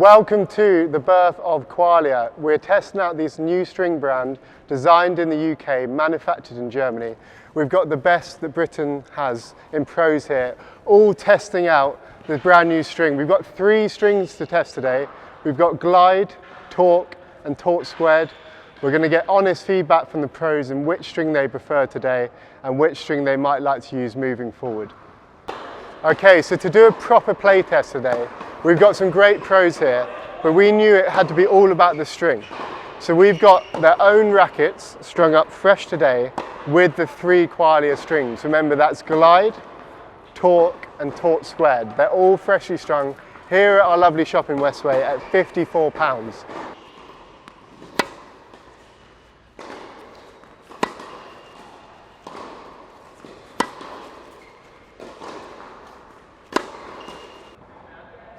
Welcome to the birth of Qualia. We're testing out this new string brand designed in the UK, manufactured in Germany. We've got the best that Britain has in pros here, all testing out the brand new string. We've got 3 strings to test today. We've got Glide, Torque and Torque Squared. We're going to get honest feedback from the pros and which string they prefer today and which string they might like to use moving forward. Okay, so to do a proper play test today, we've got some great pros here, but we knew it had to be all about the string. So we've got their own rackets strung up fresh today with the 3 Qualia strings. Remember, that's Glide, Torque and Torque Squared. They're all freshly strung here at our lovely shop in Westway at £54.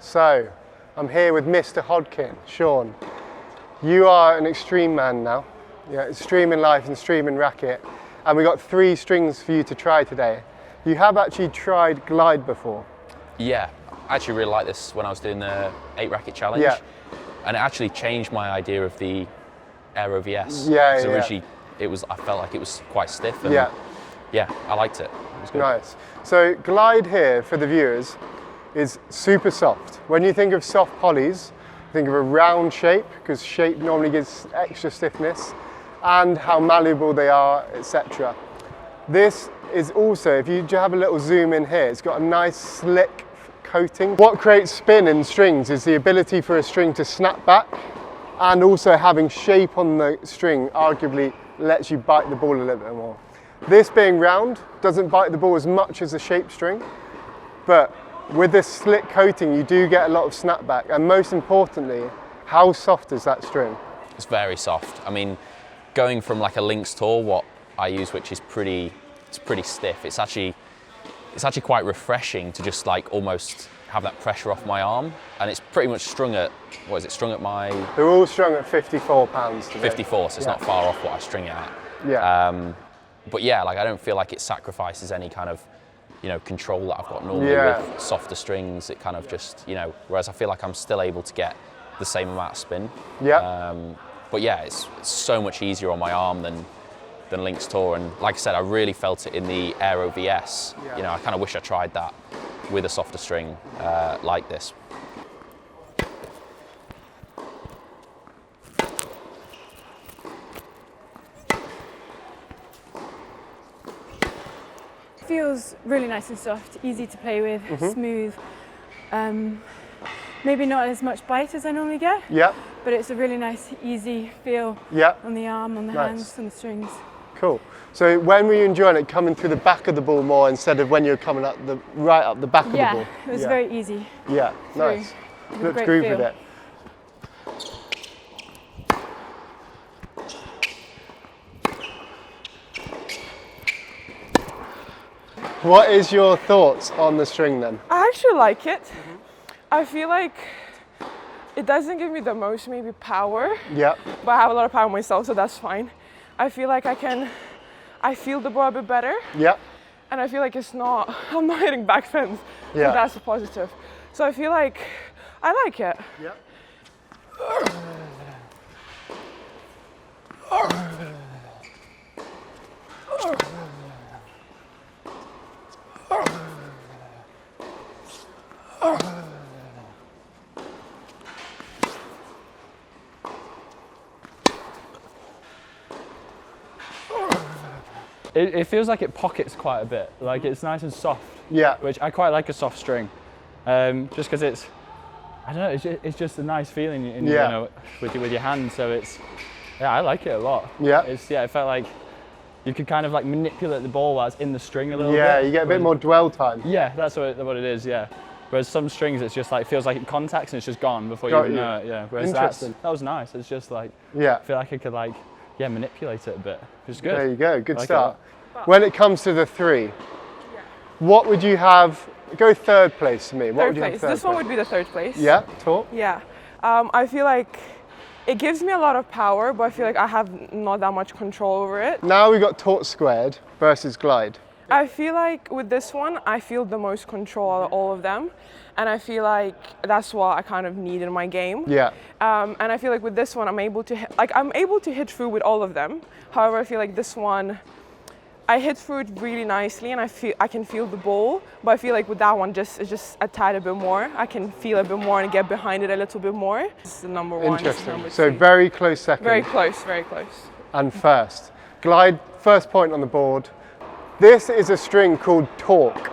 So, I'm here with Mr. Hodkin, Sean. You are an extreme man now. Yeah, extreme in life and extreme in racket. And we got 3 strings for you to try today. You have actually tried Glide before. Yeah, I actually really liked this when I was doing the 8 racket challenge. Yeah. And it actually changed my idea of the Aero VS. Yeah, Because yeah. originally I felt like it was quite stiff. And Yeah, I liked it. It was good. nice. So Glide here, for the viewers, is super soft. When you think of soft polys, think of a round shape, because shape normally gives extra stiffness, and how malleable they are, etc. This is also, if you have a little zoom in here, it's got a nice slick coating. What creates spin in strings is the ability for a string to snap back, and also having shape on the string arguably lets you bite the ball a little bit more. This being round doesn't bite the ball as much as a shaped string, but with this slick coating, you do get a lot of snapback, and most importantly, how soft is that string? It's very soft. I mean, going from like a Lynx Tour, what I use, which is pretty stiff, it's actually quite refreshing to just like almost have that pressure off my arm, and it's pretty much strung at, what is it, strung at my... They're all strung at £54 today. 54, so it's not far off what I string it at. Yeah. But yeah, like I don't feel like it sacrifices any kind of, control that I've got normally with softer strings. It kind of just, whereas I feel like I'm still able to get the same amount of spin. Yeah. But yeah, it's so much easier on my arm than Lynx Tour. And like I said, I really felt it in the Aero VS. Yeah. I kind of wish I tried that with a softer string like this. Feels really nice and soft, easy to play with, smooth. Maybe not as much bite as I normally get, but it's a really nice, easy feel on the arm, on the hands, on the strings. Cool. So when were you enjoying it coming through the back of the ball more instead of when you're coming up right up the back of the ball? Yeah, it was very easy. Yeah, nice. Let's groove with it. What is your thoughts on the string then? I actually like it. I feel like it doesn't give me the most maybe power, but I have a lot of power myself, so that's fine. I feel like I feel the ball a bit better. And I feel like I'm not hitting back fence, so that's a positive. So I feel like I like it. It feels like it pockets quite a bit, like it's nice and soft, which I quite like a soft string, just because it's, I don't know, it's just a nice feeling with your hand, so I like it a lot. It felt like you could kind of like manipulate the ball while it's in the string a little bit. Yeah, you get a bit more dwell time. Yeah, that's what it is, Whereas some strings, it's just like, feels like it contacts and it's just gone before you even know it, Whereas that was nice, it's just like, I feel like I could like, manipulate it a bit, which is good. There you go, good start. When it comes to the 3, what would you have, go 3rd place to me. What would you have 3rd place? This one would be the 3rd place. Yeah, Torque? Yeah. I feel like it gives me a lot of power, but I feel like I have not that much control over it. Now we've got Torque Squared versus Glide. I feel like with this one, I feel the most control of all of them. And I feel like that's what I kind of need in my game. Yeah. And I feel like with this one, I'm able to hit through with all of them. However, I feel like this one, I hit through it really nicely, and I can feel the ball. But I feel like with that one, it's just a tad bit more. I can feel a bit more and get behind it a little bit more. This is the number one. Interesting. So very close second. Very close, very close. And first. Glide, first point on the board. This is a string called Torque.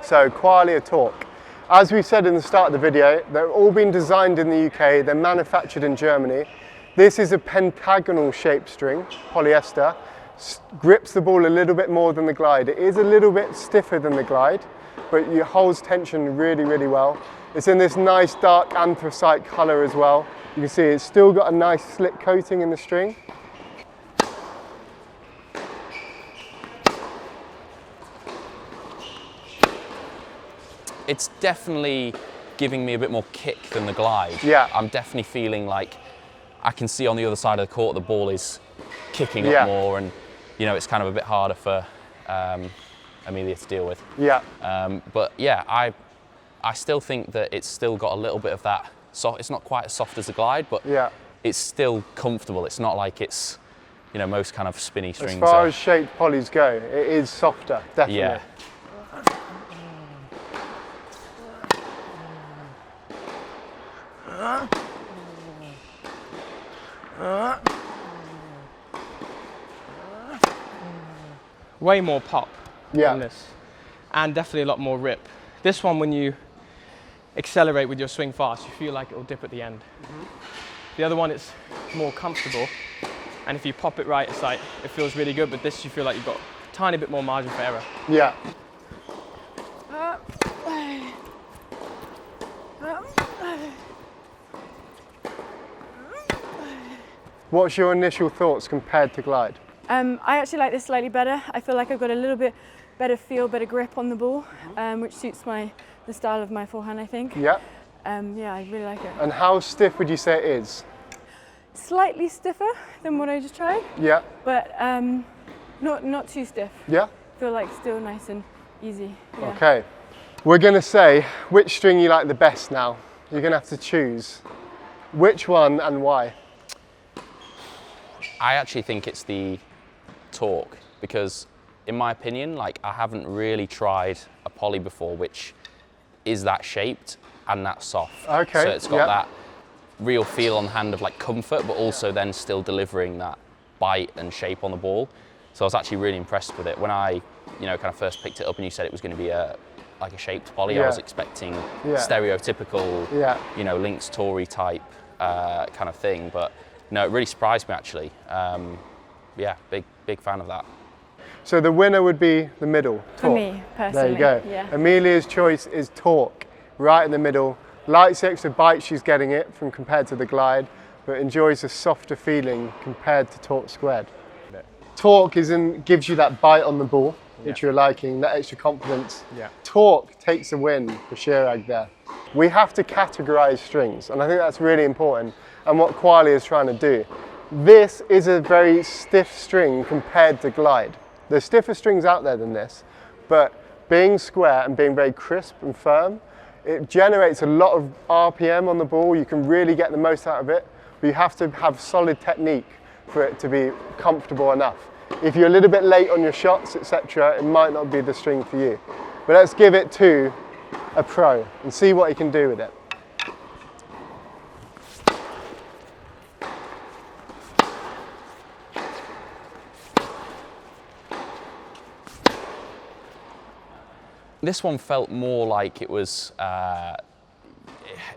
So Qualia Torque. As we said in the start of the video, they've all been designed in the UK, they're manufactured in Germany. This is a pentagonal shaped string, polyester. Grips the ball a little bit more than the Glide. It is a little bit stiffer than the Glide, but it holds tension really, really well. It's in this nice dark anthracite colour as well. You can see it's still got a nice slick coating in the string. It's definitely giving me a bit more kick than the Glide. Yeah. I'm definitely feeling like I can see on the other side of the court the ball is kicking up more, and you know, it's kind of a bit harder for Amelia to deal with. Yeah. But yeah, I still think that it's still got a little bit of that soft. It's not quite as soft as the Glide, but it's still comfortable. It's not like it's, you know, most kind of spinny strings. As far as shaped polys go, it is softer, definitely. Yeah. Way more pop than this, and definitely a lot more rip. This one, when you accelerate with your swing fast, you feel like it'll dip at the end. The other one, it's more comfortable, and if you pop it right, it's like, it feels really good, but this you feel like you've got a tiny bit more margin for error. Yeah. What's your initial thoughts compared to Glide? I actually like this slightly better. I feel like I've got a little bit better feel, better grip on the ball, which suits the style of my forehand, I think. Yeah. Yeah, I really like it. And how stiff would you say it is? Slightly stiffer than what I just tried. Yeah. But not too stiff. Yeah. I feel like still nice and easy. Yeah. Okay. We're going to say which string you like the best now. You're going to have to choose. Which one and why? I actually think it's the Torque, because in my opinion, like, I haven't really tried a poly before which is that shaped and that soft. Okay. So it's got that real feel on hand of like comfort, but also then still delivering that bite and shape on the ball. So I was actually really impressed with it. When I, you know, kind of first picked it up and you said it was going to be like a shaped poly, I was expecting stereotypical, you know, Lynx Tory type kind of thing, but no, it really surprised me actually. Yeah, big fan of that. So the winner would be the middle, Torque. For me, personally. There you go. Yeah. Amelia's choice is Torque, right in the middle. Likes the extra bite she's getting it from compared to the Glide, but enjoys a softer feeling compared to Torque Squared. Torque gives you that bite on the ball, which you're liking, that extra confidence. Yeah. Torque takes a win for Chirag there. We have to categorize strings, and I think that's really important, and what Qualia is trying to do. This is a very stiff string compared to Glide. There's stiffer strings out there than this, but being square and being very crisp and firm, it generates a lot of RPM on the ball. You can really get the most out of it, but you have to have solid technique for it to be comfortable enough. If you're a little bit late on your shots, etc., it might not be the string for you. But let's give it to a pro and see what he can do with it. This one felt more like it was,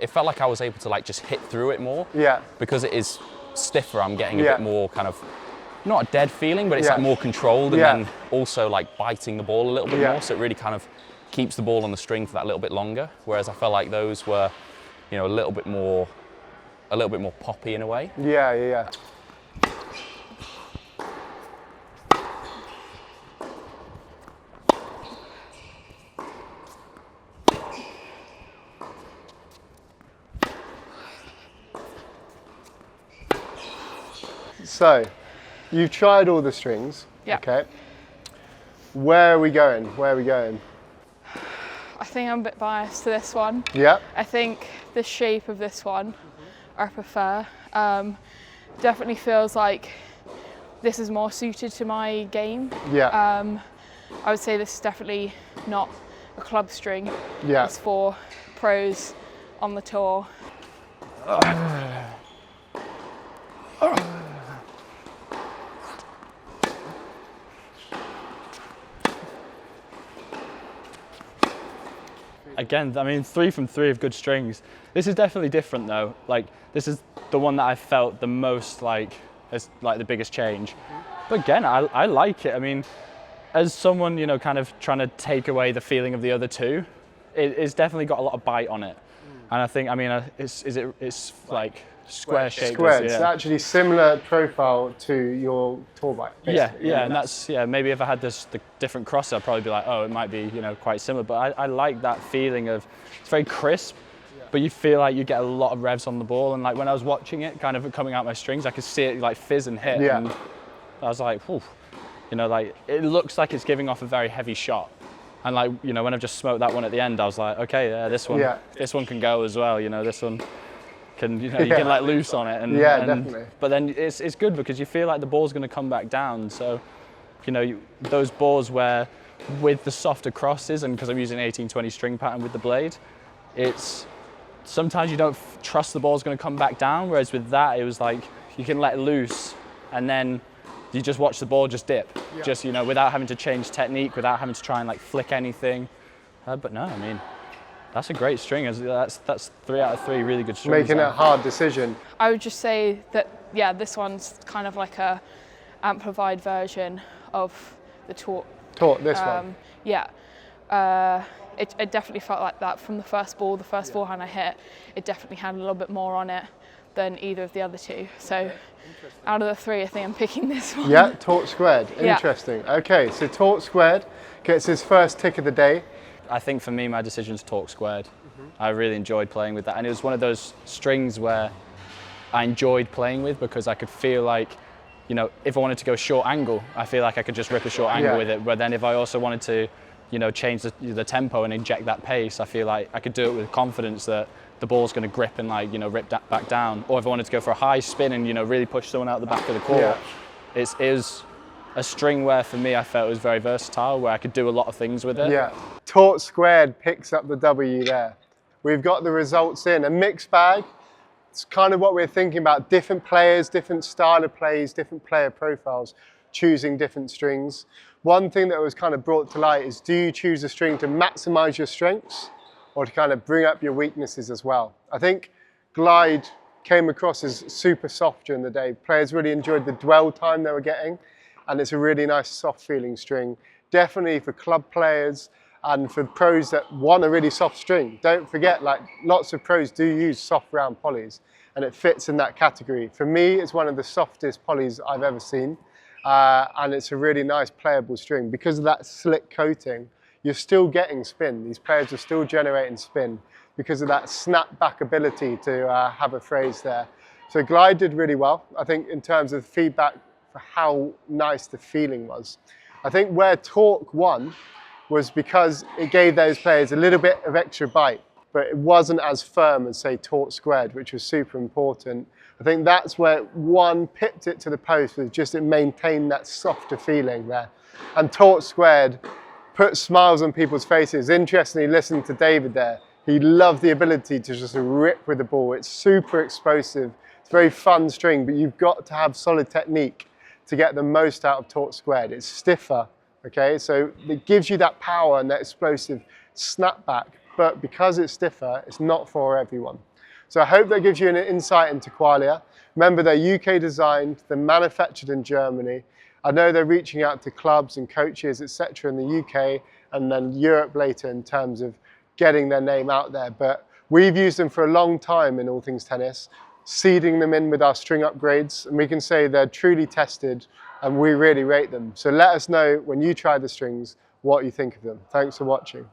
it felt like I was able to like just hit through it more. Yeah. Because it is stiffer, I'm getting a bit more kind of, not a dead feeling, but it's like more controlled, and then also like biting the ball a little bit more. So it really kind of keeps the ball on the string for that little bit longer. Whereas I felt like those were, you know, a little bit more poppy in a way. Yeah. So, you've tried all the strings, okay? Where are we going? Where are we going? I think I'm a bit biased to this one. Yeah. I think the shape of this one I prefer. Definitely feels like this is more suited to my game. Yeah. I would say this is definitely not a club string. Yeah. It's for pros on the tour. Again, I mean, 3 from 3 of good strings. This is definitely different though. Like, this is the one that I felt the most like, as like the biggest change. But again, I like it. I mean, as someone, you know, kind of trying to take away the feeling of the other two, it's definitely got a lot of bite on it. And I think, I mean, it's like square shaped. Squared. It's actually similar profile to your tour bike. Yeah, and that's, maybe if I had the different crosser, I'd probably be like, oh, it might be, you know, quite similar. But I like that feeling of, it's very crisp, but you feel like you get a lot of revs on the ball. And like when I was watching it, kind of coming out my strings, I could see it like fizz and hit. Yeah. And I was like, whew, you know, like it looks like it's giving off a very heavy shot. And like, you know, when I've just smoked that one at the end, I was like, okay, this one can go as well. You know, this one can, you know, you can let loose on it. And, definitely. But then it's good because you feel like the ball's going to come back down. So, you know, those balls where with the softer crosses, and because I'm using 18-20 string pattern with the blade, it's sometimes you don't trust the ball's going to come back down. Whereas with that, it was like you can let loose and then you just watch the ball just dip, just, you know, without having to change technique, without having to try and like flick anything. But no, I mean, that's a great string. That's 3 out of 3 really good strings. Making a hard decision. I would just say that, yeah, this one's kind of like a amplified version of the Tort. This one? Yeah. It definitely felt like that from the first ball. The first forehand I hit, it definitely had a little bit more on it than either of the other two. So out of the 3, I think I'm picking this one. Yeah, Tort Squared. Interesting. Yeah. Okay, so Tort Squared gets his first tick of the day. I think for me, my decision's Tort Squared. I really enjoyed playing with that. And it was one of those strings where I enjoyed playing with because I could feel like, you know, if I wanted to go short angle, I feel like I could just rip a short angle with it. But then if I also wanted to, you know, change the tempo and inject that pace, I feel like I could do it with confidence that the ball's going to grip and like, you know, rip that back down. Or if I wanted to go for a high spin and, you know, really push someone out the back of the court, it is a string where for me I felt it was very versatile, where I could do a lot of things with it. Yeah, Tort Squared picks up the W there. We've got the results in, a mixed bag. It's kind of what we're thinking about, different players, different style of plays, different player profiles, choosing different strings. One thing that was kind of brought to light is, do you choose a string to maximize your strengths or to kind of bring up your weaknesses as well? I think Glide came across as super soft during the day. Players really enjoyed the dwell time they were getting, and it's a really nice soft feeling string. Definitely for club players and for pros that want a really soft string. Don't forget, like lots of pros do use soft round polys, and it fits in that category. For me, it's one of the softest polys I've ever seen. And it's a really nice playable string. Because of that slick coating, you're still getting spin. These players are still generating spin because of that snapback ability to have a phrase there. So Glide did really well, I think, in terms of feedback for how nice the feeling was. I think where Torque won was because it gave those players a little bit of extra bite, but it wasn't as firm as, say, Tort Squared, which was super important. I think that's where one pipped it to the post, was just it maintained that softer feeling there. And Tort Squared put smiles on people's faces. Interestingly, listening to David there, he loved the ability to just rip with the ball. It's super explosive. It's a very fun string, but you've got to have solid technique to get the most out of Tort Squared. It's stiffer, okay? So it gives you that power and that explosive snapback, but because it's stiffer, it's not for everyone. So I hope that gives you an insight into Qualia. Remember, they're UK designed, they're manufactured in Germany. I know they're reaching out to clubs and coaches, etc. in the UK and then Europe later in terms of getting their name out there. But we've used them for a long time in All Things Tennis, seeding them in with our string upgrades, and we can say they're truly tested and we really rate them. So let us know when you try the strings what you think of them. Thanks for watching.